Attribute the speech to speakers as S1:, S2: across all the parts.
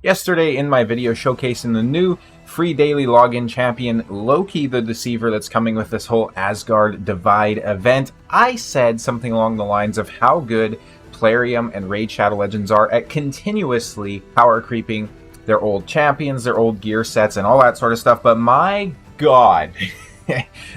S1: yesterday in my video showcasing the new free daily login champion, Loki the Deceiver, that's coming with this whole Asgard Divide event. I said something along the lines of how good Plarium and Raid Shadow Legends are at continuously power creeping their old champions, their old gear sets, and all that sort of stuff, but my god,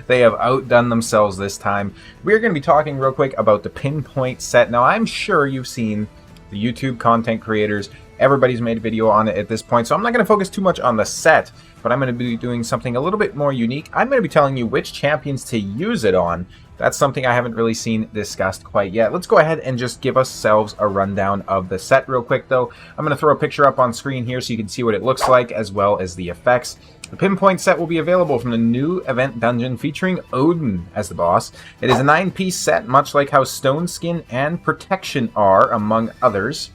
S1: they have outdone themselves this time. We're going to be talking real quick about the Pinpoint set. Now, I'm sure you've seen the YouTube content creators. Everybody's made a video on it at this point, so I'm not going to focus too much on the set, but I'm going to be doing something a little bit more unique. I'm going to be telling you which champions to use it on. That's something I haven't really seen discussed quite yet. Let's go ahead and just give ourselves a rundown of the set real quick, though. I'm going to throw a picture up on screen here so you can see what it looks like, as well as the effects. The Pinpoint set will be available from the new event dungeon featuring Odin as the boss. It is a 9-piece set, much like how Stone Skin and Protection are, among others.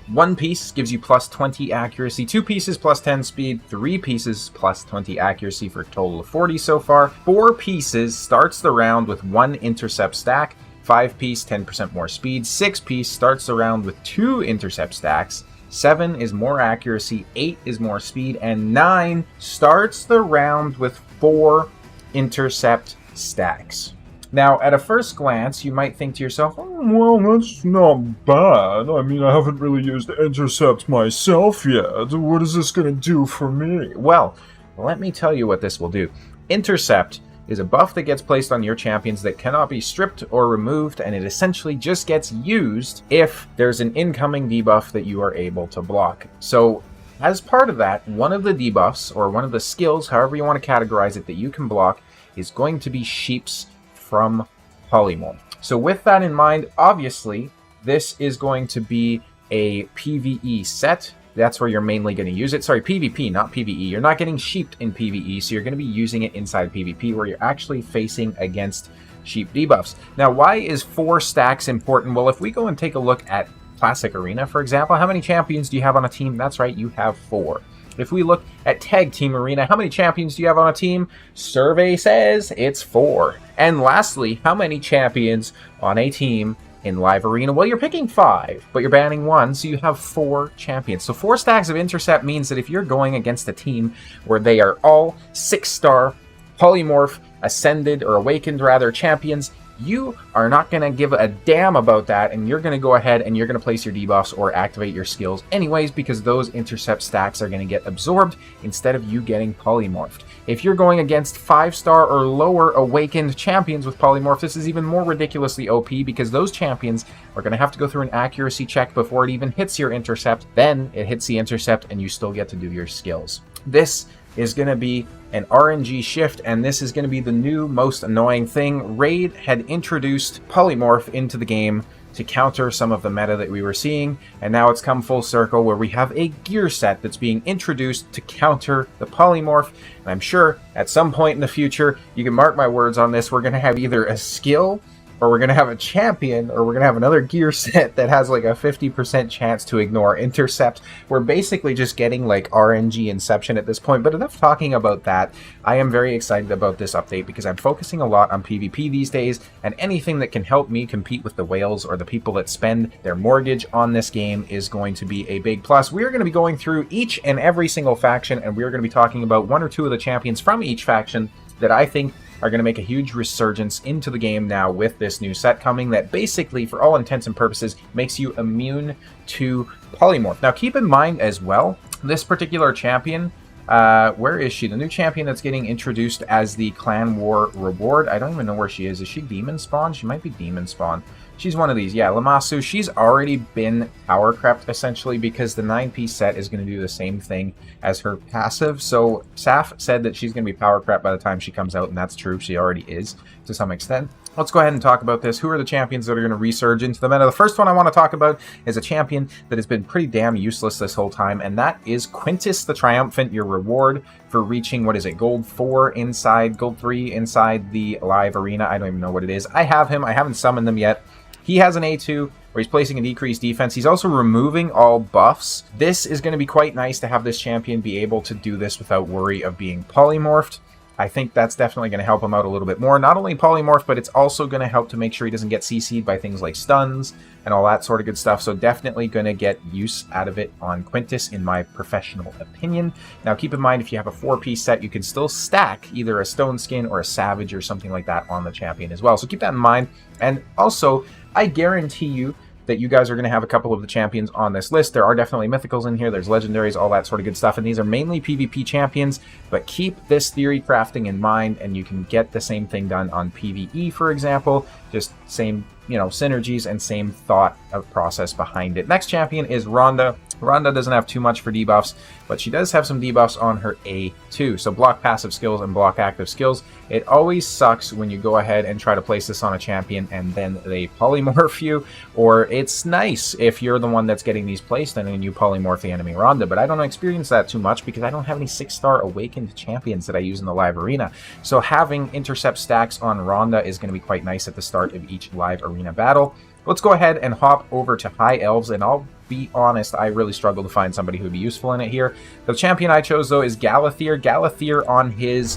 S1: 1 piece gives you plus 20 accuracy, 2 pieces plus 10 speed, 3 pieces plus 20 accuracy for a total of 40 so far. 4 pieces starts the round with 1 intercept stack, 5 piece 10% more speed, 6 piece starts the round with 2 intercept stacks, 7 is more accuracy, 8 is more speed, and 9 starts the round with 4 intercept stacks. Now, at a first glance, you might think to yourself, oh, well, that's not bad. I mean, I haven't really used intercept myself yet. What is this going to do for me? Well, let me tell you what this will do. Intercept is a buff that gets placed on your champions that cannot be stripped or removed, and it essentially just gets used if there's an incoming debuff that you are able to block. So, as part of that, one of the debuffs, or one of the skills, however you want to categorize it, that you can block is going to be Sheep's from Polymorph. So with that in mind, obviously, this is going to be a PvE set. That's where you're mainly going to use it. Sorry, PvP, not PvE. You're not getting sheeped in PvE, so you're going to be using it inside PvP, where you're actually facing against sheep debuffs. Now, why is 4 stacks important? Well, if we go and take a look at Classic Arena, for example, how many champions do you have on a team? That's right, you have 4. If we look at Tag Team Arena, how many champions do you have on a team? Survey says it's 4. And lastly, how many champions on a team in Live Arena? Well, you're picking 5, but you're banning 1, so you have 4 champions. So 4 stacks of intercept means that if you're going against a team where they are all 6-star polymorph, ascended, or awakened rather, champions, you are not going to give a damn about that, and you're going to go ahead and you're going to place your debuffs or activate your skills anyways, because those intercept stacks are going to get absorbed instead of you getting polymorphed. If you're going against 5-star or lower awakened champions with polymorph, this is even more ridiculously OP, because those champions are going to have to go through an accuracy check before it even hits your intercept. Then it hits the intercept and you still get to do your skills. This is going to be an RNG shift, and this is going to be the new most annoying thing. Raid had introduced polymorph into the game to counter some of the meta that we were seeing, and now it's come full circle where we have a gear set that's being introduced to counter the polymorph. And I'm sure at some point in the future, you can mark my words on this, we're going to have either a skill, or we're going to have a champion, or we're going to have another gear set that has like a 50% chance to ignore intercept. We're basically just getting like RNG Inception at this point, but enough talking about that. I am very excited about this update because I'm focusing a lot on PvP these days, and anything that can help me compete with the whales or the people that spend their mortgage on this game is going to be a big plus. We're going to be going through each and every single faction, and we're going to be talking about 1 or 2 of the champions from each faction that I think are going to make a huge resurgence into the game now with this new set coming that basically, for all intents and purposes, makes you immune to polymorph. Now, keep in mind as well, this particular champion, where is she? The new champion that's getting introduced as the Clan War reward. I don't even know where she is. Is she Demonspawn? She might be Demonspawn. She's one of these. Yeah, Lamasu. She's already been power crept, essentially, because the 9-piece set is going to do the same thing as her passive. So Saf said that she's going to be power crept by the time she comes out, and that's true. She already is, to some extent. Let's go ahead and talk about this. Who are the champions that are going to resurge into the meta? The first one I want to talk about is a champion that has been pretty damn useless this whole time, and that is Quintus the Triumphant, your reward for reaching, what is it, Gold 4 inside, Gold 3 inside the Live Arena. I don't even know what it is. I have him. I haven't summoned them yet. He has an A2 where he's placing a decreased defense. He's also removing all buffs. This is going to be quite nice to have this champion be able to do this without worry of being polymorphed. I think that's definitely going to help him out a little bit more. Not only polymorph, but it's also going to help to make sure he doesn't get CC'd by things like stuns and all that sort of good stuff. So definitely going to get use out of it on Quintus, in my professional opinion. Now keep in mind, if you have a 4-piece set, you can still stack either a stone skin or a savage or something like that on the champion as well. So keep that in mind. And also, I guarantee you that you guys are going to have a couple of the champions on this list. There are definitely mythicals in here, there's legendaries, all that sort of good stuff, and these are mainly PvP champions, but keep this theory crafting in mind, and you can get the same thing done on PvE, for example. Just same, synergies and same thought of process behind it. Next champion is Ronda. Ronda doesn't have too much for debuffs, but she does have some debuffs on her A2. So block passive skills and block active skills. It always sucks when you go ahead and try to place this on a champion and then they polymorph you, or it's nice if you're the one that's getting these placed and then you polymorph the enemy Ronda, but I don't experience that too much because I don't have any 6-star awakened champions that I use in the live arena. So having intercept stacks on Ronda is going to be quite nice at the start of each live arena battle. Let's go ahead and hop over to High Elves, and I'll be honest, I really struggle to find somebody who would be useful in it here. The champion I chose, though, is Galathyr. Galathyr on his,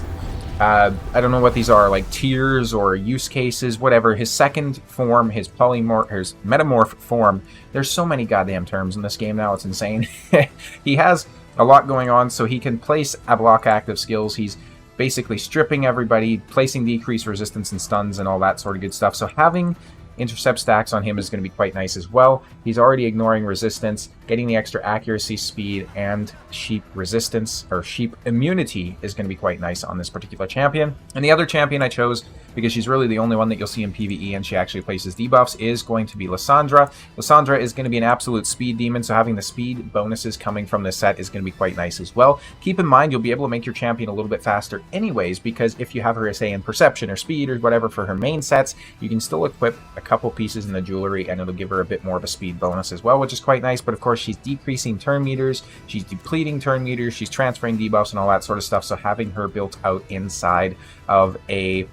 S1: I don't know what these are, like tiers or use cases, whatever. His second form, his metamorph form. There's so many goddamn terms in this game now, it's insane. He has a lot going on, so he can place a block active skills. He's basically stripping everybody, placing decreased resistance and stuns and all that sort of good stuff. So having intercept stacks on him is going to be quite nice as well. He's already ignoring resistance, getting the extra accuracy, speed, and sheep resistance, or sheep immunity, is going to be quite nice on this particular champion. And the other champion I chose, because she's really the only one that you'll see in PvE and she actually places debuffs, is going to be Lysandra. Lysandra is going to be an absolute speed demon, so having the speed bonuses coming from this set is going to be quite nice as well. Keep in mind, you'll be able to make your champion a little bit faster anyways, because if you have her, say, in perception or speed or whatever for her main sets, you can still equip a couple pieces in the jewelry and it'll give her a bit more of a speed bonus as well, which is quite nice. But of course, she's decreasing turn meters, she's depleting turn meters, she's transferring debuffs and all that sort of stuff, so having her built out inside of a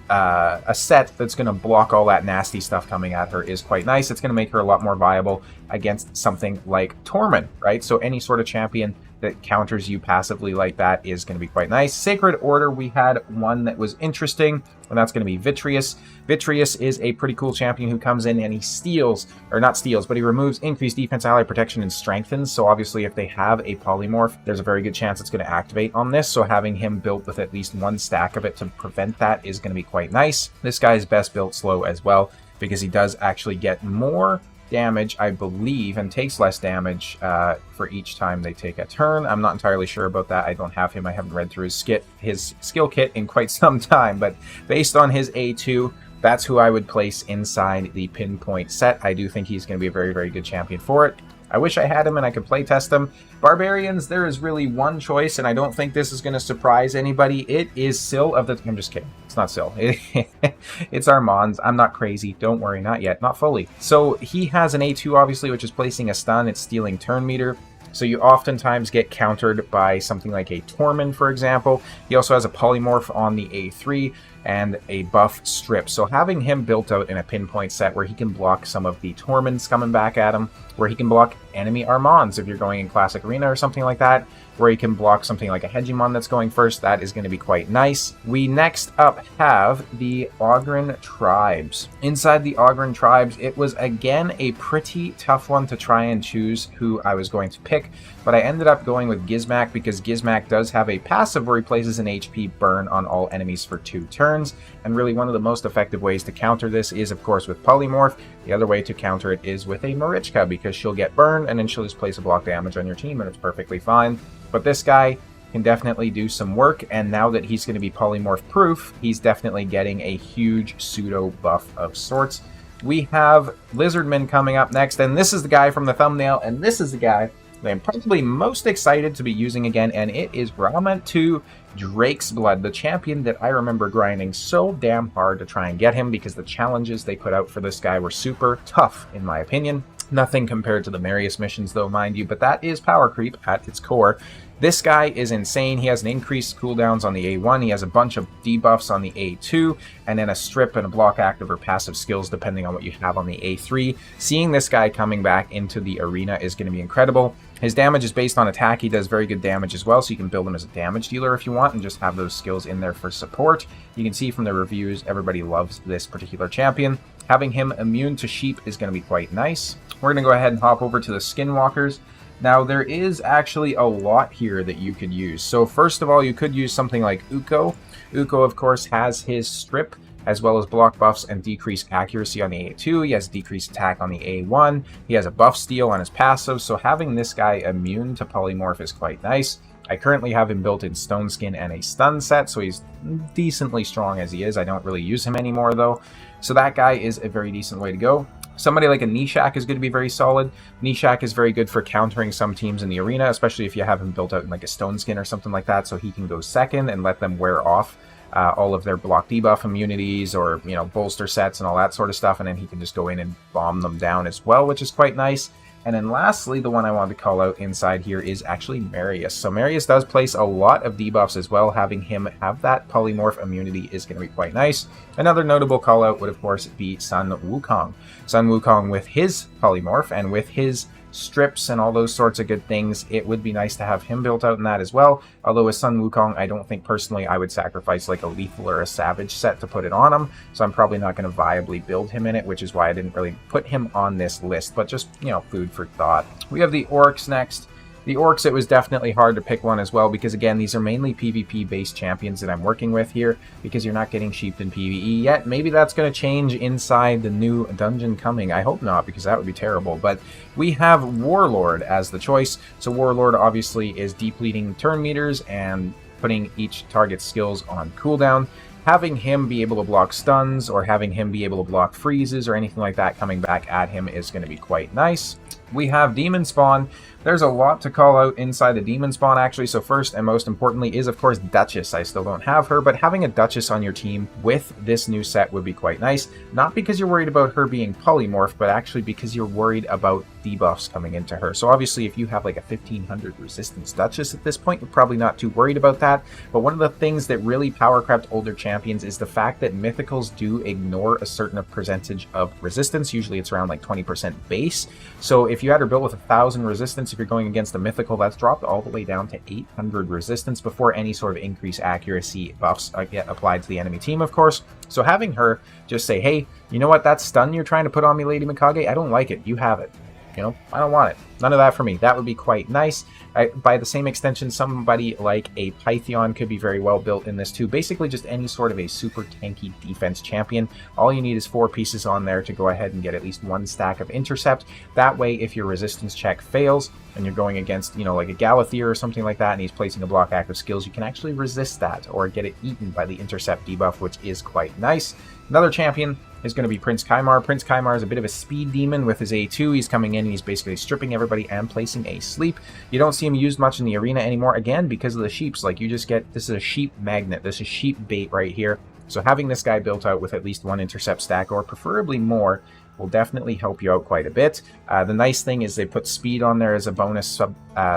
S1: set that's going to block all that nasty stuff coming at her is quite nice. It's going to make her a lot more viable against something like Torment, right? So any sort of champion that counters you passively like that is going to be quite nice. Sacred Order, we had one that was interesting, and that's going to be Vitreous. Vitreous is a pretty cool champion who comes in and he steals, or not steals, but he removes increased defense, ally protection, and strengthens. So obviously if they have a polymorph, there's a very good chance it's going to activate on this. So having him built with at least one stack of it to prevent that is going to be quite nice. This guy is best built slow as well, because he does actually get more damage, I believe, and takes less damage for each time they take a turn. I'm not entirely sure about that. I don't have him. I haven't read through his skill kit in quite some time, but based on his A2, that's who I would place inside the Pinpoint set. I do think he's going to be a very, very good champion for it. I wish I had him and I could play test him. Barbarians, there is really one choice, and I don't think this is going to surprise anybody. It is Sil of the... I'm just kidding. It's not Sil. It's Armand's. I'm not crazy. Don't worry. Not yet. Not fully. So he has an A2, obviously, which is placing a stun. It's stealing turn meter. So you oftentimes get countered by something like a Torment, for example. He also has a polymorph on the A3 and a buff strip. So having him built out in a Pinpoint set where he can block some of the Torments coming back at him, where he can block enemy Armands if you're going in Classic Arena or something like that, where he can block something like a Hegemon that's going first, that is going to be quite nice. We next up have the Ogryn Tribes. Inside the Ogryn Tribes, it was again a pretty tough one to try and choose who I was going to pick, but I ended up going with Gizmak because Gizmak does have a passive where he places an HP burn on all enemies for 2 turns, and really one of the most effective ways to counter this is, of course, with Polymorph. The other way to counter it is with a Marichka, because she'll get burned and then she'll just place a block damage on your team and it's perfectly fine. But this guy can definitely do some work, and now that he's going to be polymorph proof, he's definitely getting a huge pseudo buff of sorts. We have Lizardmen coming up next, and this is the guy from the thumbnail, and this is the guy that I'm probably most excited to be using again, and it is Revenant 2 Drake's Blood, the champion that I remember grinding so damn hard to try and get him, because the challenges they put out for this guy were super tough, in my opinion. Nothing compared to the Marius missions, though, mind you, but that is power creep at its core. This guy is insane. He has an increased cooldowns on the A1, he has a bunch of debuffs on the A2, and then a strip and a block active or passive skills depending on what you have on the A3. Seeing this guy coming back into the arena is going to be incredible. His damage is based on attack. He does very good damage as well, so you can build him as a damage dealer if you want and just have those skills in there for support. You can see from the reviews, everybody loves this particular champion. Having him immune to sheep is going to be quite nice. We're going to go ahead and hop over to the Skinwalkers. Now, there is actually a lot here that you could use. So first of all, you could use something like Uko. Uko, of course, has his strip, as well as block buffs and decreased accuracy on the A2. He has decreased attack on the A1. He has a buff steal on his passive, so having this guy immune to polymorph is quite nice. I currently have him built in Stone Skin and a stun set, so he's decently strong as he is. I don't really use him anymore, though. So that guy is a very decent way to go. Somebody like a Nishak is going to be very solid. Nishak is very good for countering some teams in the arena, especially if you have him built out in like a Stone Skin or something like that, so he can go second and let them wear off all of their block debuff immunities or, you know, bolster sets and all that sort of stuff, and then he can just go in and bomb them down as well, which is quite nice. And then lastly, the one I wanted to call out inside here is actually Marius. So Marius does place a lot of debuffs as well. Having him have that polymorph immunity is going to be quite nice. Another notable call out would of course be Sun Wukong. Sun Wukong with his polymorph and with his strips and all those sorts of good things, it would be nice to have him built out in that as well. Although with Sun Wukong, I don't think personally I would sacrifice like a lethal or a savage set to put it on him, so I'm probably not going to viably build him in it, which is why I didn't really put him on this list, but just, you know, food for thought. We have the Orcs next. The Orcs, it was definitely hard to pick one as well, because again, these are mainly PvP-based champions that I'm working with here, because you're not getting sheeped in PvE yet. Maybe that's going to change inside the new dungeon coming. I hope not, because that would be terrible. But we have Warlord as the choice. So Warlord obviously is depleting turn meters and putting each target's skills on cooldown. Having him be able to block stuns, or having him be able to block freezes or anything like that coming back at him is going to be quite nice. We have Demonspawn. There's a lot to call out inside the Demonspawn, actually. So first and most importantly is, of course, Duchess. I still don't have her, but having a Duchess on your team with this new set would be quite nice. Not because you're worried about her being polymorphed, but actually because you're worried about debuffs coming into her. So obviously, if you have like a 1500 resistance Duchess at this point, you're probably not too worried about that. But one of the things that really power crept older champions is the fact that mythicals do ignore a certain percentage of resistance. Usually it's around like 20% base. So if you had her built with 1000 resistance, if you're going against a mythical, that's dropped all the way down to 800 resistance before any sort of increased accuracy buffs get applied to the enemy team, of course. So having her just say, hey, you know what, that stun you're trying to put on me, Lady Mikage, I don't like it. You have it. You know, I don't want it. None of that for me. That would be quite nice. By the same extension, somebody like a Pythion could be very well built in this too. Basically just any sort of a super tanky defense champion. All you need is 4 pieces on there to go ahead and get at least 1 stack of intercept. That way, if your resistance check fails and you're going against, you know, like a Galathier or something like that, and he's placing a block active skills, you can actually resist that or get it eaten by the intercept debuff, which is quite nice. Another champion is going to be Prince Kaimar. Prince Kaimar is a bit of a speed demon with his A2. He's coming in and he's basically stripping everybody and placing a sleep. You don't see him used much in the arena anymore, again, because of the sheeps. Like, you just get, this is a sheep magnet. This is sheep bait right here. So having this guy built out with at least 1 intercept stack, or preferably more, will definitely help you out quite a bit. The nice thing is they put speed on there as a bonus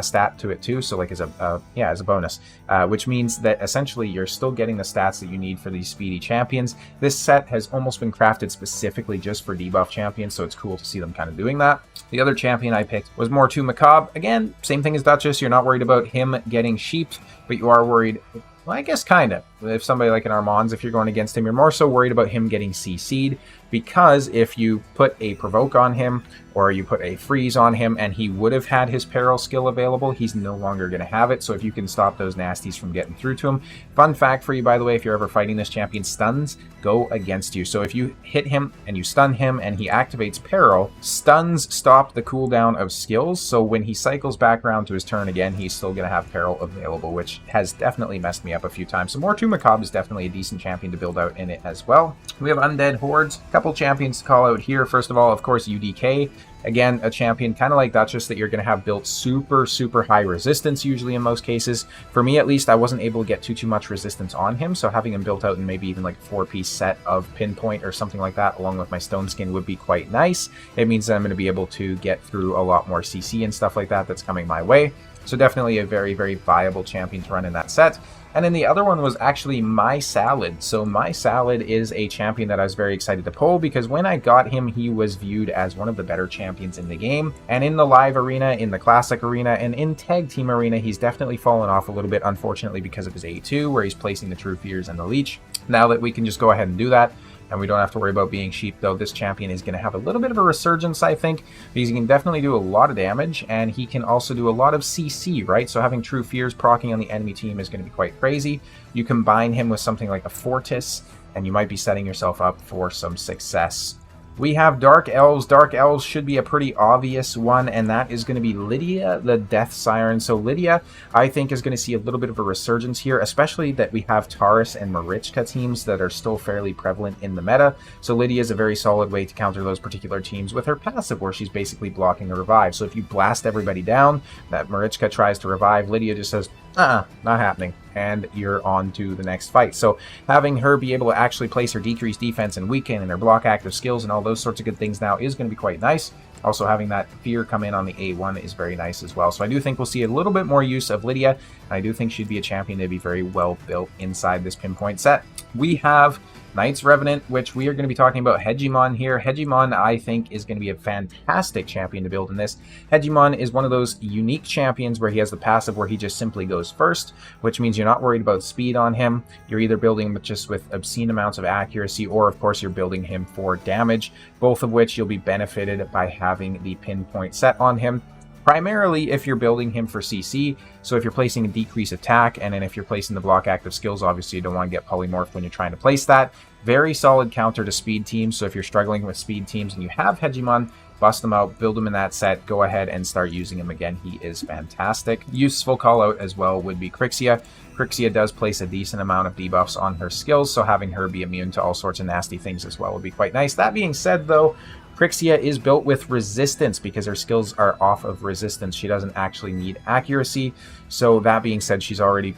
S1: stat to it too, so like as a bonus, which means that essentially you're still getting the stats that you need for these speedy champions. This set has almost been crafted specifically just for debuff champions, so it's cool to see them kind of doing that. The other champion I picked was Mortu Macabre. Again, same thing as Duchess. You're not worried about him getting sheeped, but you are worried. Well, I guess kind of. If somebody like an Armands, if you're going against him, you're more so worried about him getting CC'd, because if you put a Provoke on him, or you put a Freeze on him, and he would have had his Peril skill available, he's no longer going to have it, so if you can stop those nasties from getting through to him. Fun fact for you, by the way, if you're ever fighting this champion, stuns go against you. So if you hit him, and you stun him, and he activates Peril, stuns stop the cooldown of skills, so when he cycles back around to his turn again, he's still going to have Peril available, which has definitely messed me up a few times. So Mortu Macabre is definitely a decent champion to build out in it as well. We have Undead Hordes. A couple champions to call out here. First of all, of course, UDK. Again, a champion kind of like Duchess that you're going to have built super, super high resistance, usually in most cases. For me, at least, I wasn't able to get too much resistance on him, so having him built out in maybe even like a 4-piece set of Pinpoint or something like that, along with my Stone Skin, would be quite nice. It means that I'm going to be able to get through a lot more CC and stuff like that that's coming my way. So definitely a very, very viable champion to run in that set. And then the other one was actually My Salad. So My Salad is a champion that I was very excited to pull because when I got him, he was viewed as one of the better champions in the game. And in the live arena, in the classic arena, and in tag team arena, he's definitely fallen off a little bit, unfortunately, because of his A2, where he's placing the True Fears and the Leech. Now that we can just go ahead and do that, and we don't have to worry about being sheep, though, this champion is going to have a little bit of a resurgence, I think, because he can definitely do a lot of damage, and he can also do a lot of CC, right? So having True Fears proccing on the enemy team is going to be quite crazy. You combine him with something like a Fortis, and you might be setting yourself up for some success. We have Dark Elves. Dark Elves should be a pretty obvious one, and that is going to be Lydia, the Death Siren. So Lydia, I think, is going to see a little bit of a resurgence here, especially that we have Taurus and Marichka teams that are still fairly prevalent in the meta. So Lydia is a very solid way to counter those particular teams with her passive, where she's basically blocking a revive. So if you blast everybody down, that Marichka tries to revive, Lydia just says, not happening, and you're on to the next fight. So having her be able to actually place her decreased defense and weaken and her block active skills and all those sorts of good things now is going to be quite nice. Also having that fear come in on the A1 is very nice as well. So I do think we'll see a little bit more use of Lydia, and I do think she'd be a champion to be very well built inside this Pinpoint set. We have Knights Revenant, which we are going to be talking about Hegemon here. Hegemon, I think, is going to be a fantastic champion to build in this. Hegemon is one of those unique champions where he has the passive where he just simply goes first, which means you're not worried about speed on him. You're either building him just with obscene amounts of accuracy, or of course you're building him for damage, both of which you'll be benefited by having the Pinpoint set on him. Primarily if you're building him for CC, so if you're placing a decrease attack, and then if you're placing the block active skills, obviously you don't want to get polymorphed when you're trying to place that. Very solid counter to speed teams, so if you're struggling with speed teams and you have Hegemon, bust them out, build them in that set, go ahead and start using him again. He is fantastic. Useful call out as well would be Crixia. Crixia does place a decent amount of debuffs on her skills, so having her be immune to all sorts of nasty things as well would be quite nice. That being said, though, Crixia is built with resistance because her skills are off of resistance. She doesn't actually need accuracy. So that being said, she's already,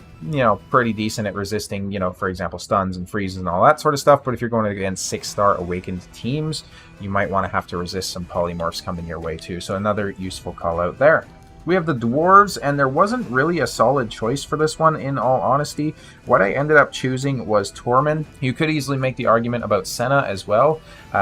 S1: pretty decent at resisting, for example, stuns and freezes and all that sort of stuff. But if you're going against 6-star awakened teams, you might want to have to resist some polymorphs coming your way too. So another useful call out there. We have the Dwarves, and there wasn't really a solid choice for this one, in all honesty. What I ended up choosing was Tormund. You could easily make the argument about Senna as well,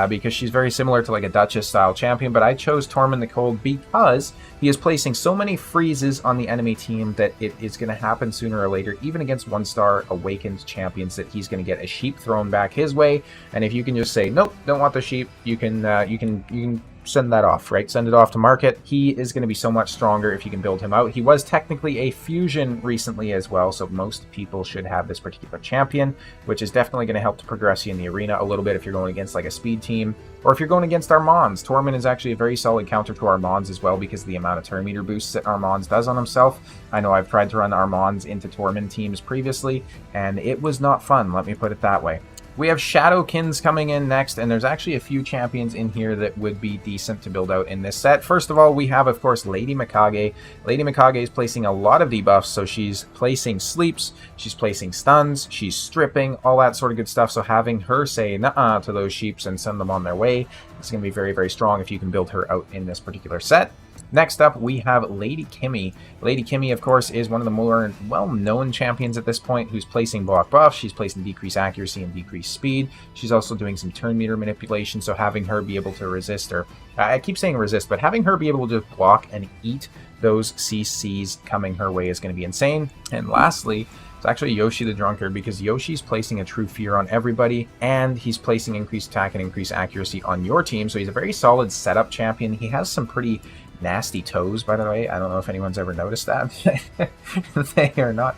S1: because she's very similar to like a Duchess-style champion, but I chose Tormund the Cold because he is placing so many freezes on the enemy team that it is going to happen sooner or later, even against 1-star awakened champions, that he's going to get a sheep thrown back his way. And if you can just say, nope, don't want the sheep, you can send that off, right? Send it off to market. He is going to be so much stronger if you can build him out. He was technically a fusion recently as well, so most people should have this particular champion, which is definitely going to help to progress you in the arena a little bit if you're going against like a speed team, or if you're going against Armands. Tormund is actually a very solid counter to Armands as well because of the amount of turn meter boosts that Armands does on himself. I know I've tried to run Armands into Tormund teams previously, and it was not fun, let me put it that way. We have Shadowkins coming in next, and there's actually a few champions in here that would be decent to build out in this set. First of all, we have, of course, Lady Mikage. Lady Mikage is placing a lot of debuffs, so she's placing sleeps, she's placing stuns, she's stripping, all that sort of good stuff. So having her say nuh-uh to those sheeps and send them on their way is going to be very, very strong if you can build her out in this particular set. Next up, we have Lady Kimmy. Lady Kimmy, of course, is one of the more well-known champions at this point who's placing block buffs. She's placing decreased accuracy and decreased speed. She's also doing some turn meter manipulation, so having her be able to resist, or I keep saying resist, but having her be able to block and eat those CCs coming her way is going to be insane. And lastly, it's actually Yoshi the Drunkard, because Yoshi's placing a True Fear on everybody, and he's placing increased attack and increased accuracy on your team, so he's a very solid setup champion. He has some pretty nasty toes, by the way. I don't know if anyone's ever noticed that. They are not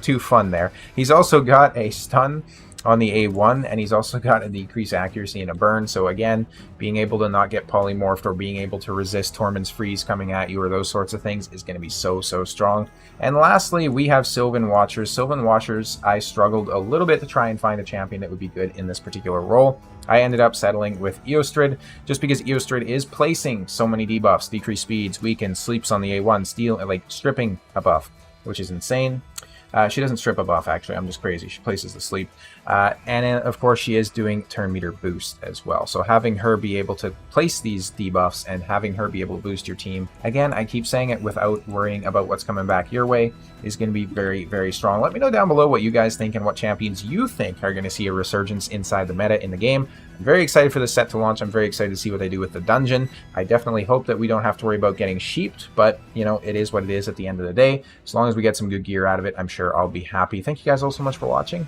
S1: too fun there. He's also got a stun on the A1, and he's also got a decreased accuracy and a burn. So again, being able to not get polymorphed or being able to resist Tormund's freeze coming at you or those sorts of things is going to be so strong. And lastly, we have Silven Watchers. Silven Watchers, I struggled a little bit to try and find a champion that would be good in this particular role. I ended up settling with Eostrid, just because Eostrid is placing so many debuffs, decreased speeds, weakens, sleeps on the A1, steal, like stripping a buff, which is insane. She doesn't strip a buff, actually. I'm just crazy. She places the sleep. And then, of course, she is doing turn meter boost as well. So having her be able to place these debuffs and having her be able to boost your team, again, I keep saying it without worrying about what's coming back your way, is going to be very, very strong. Let me know down below what you guys think and what champions you think are going to see a resurgence inside the meta in the game. I'm very excited for this set to launch. I'm very excited to see what they do with the dungeon. I definitely hope that we don't have to worry about getting sheeped, but, you know, it is what it is at the end of the day. As long as we get some good gear out of it, I'm sure I'll be happy. Thank you guys all so much for watching.